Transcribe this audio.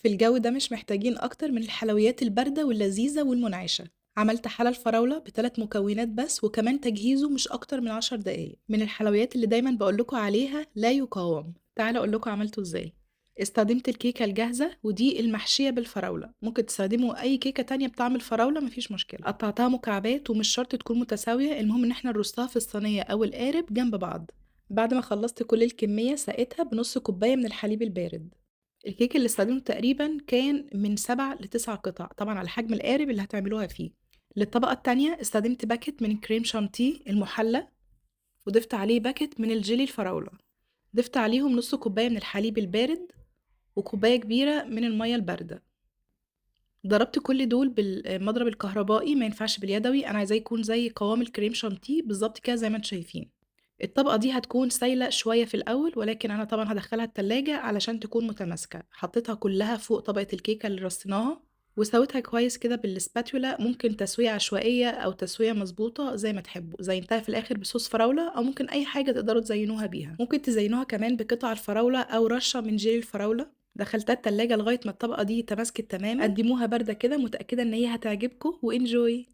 في الجو ده مش محتاجين أكتر من الحلويات الباردة واللذيذة والمنعشة. عملت حلا الفراولة ب3 مكونات بس، وكمان تجهيزه مش أكتر من 10 دقايق. من الحلويات اللي دايمًا باقول لكم عليها لا يقاوم. تعالوا أقول لكم عملته إزاي. استخدمت الكيكة الجاهزة ودي المحشية بالفراولة، ممكن تستخدموا أي كيكة تانية بطعم الفراولة ما فيش مشكلة. قطعتها مكعبات ومش شرط تكون متساوية، المهم إن إحنا نرصها في الصينية أو القالب جنب بعض. بعد ما خلصت كل الكمية سقيتها بنص كوباية من الحليب البارد. الكيك اللي استخدمته تقريبًا كان من 7 ل9 قطع، طبعًا على حجم القالب اللي هتعملوها فيه. للطبقة التانية استخدمت باكيت من الكريم شانتيه المُحلّى، وضِفت عليه باكيت من الجيلي الفراولة. ضِفت عليهم نُص كوباية من الحليب البارد، وكوباية كبيرة من المَيّة الباردة. ضربت كل دول بالمضرب الكهربائي، ما ينفعش باليدوي، أنا عايزاه يكون زي قوام الكريم شانتيه بالضبط كده زي ما أنتم شايفين. الطبقة دي هتكون سايلة شوية في الأول، ولكن أنا طبعًا هادخّلها التلاجة علشان تكون متماسكة. حطيتها كلّها فوق طبقة الكيكة اللي رصيناها، وسويتها كويس كده بالspatula، ممكن تسوية عشوائية أو تسوية مضبوطة زي ما تحبوا. زينتها في الآخر بصوص فراولة، أو ممكن أي حاجة تقدروا تزينوها بيها. ممكن تزينوها كمان بقطع الفراولة أو رشة من جيلي الفراولة. دخلتها التلاجة لغاية ما الطبقة دي تماسكت تمامًا. قدّموها باردة كده، متأكدة إن هي هتعجبكم وenjoy.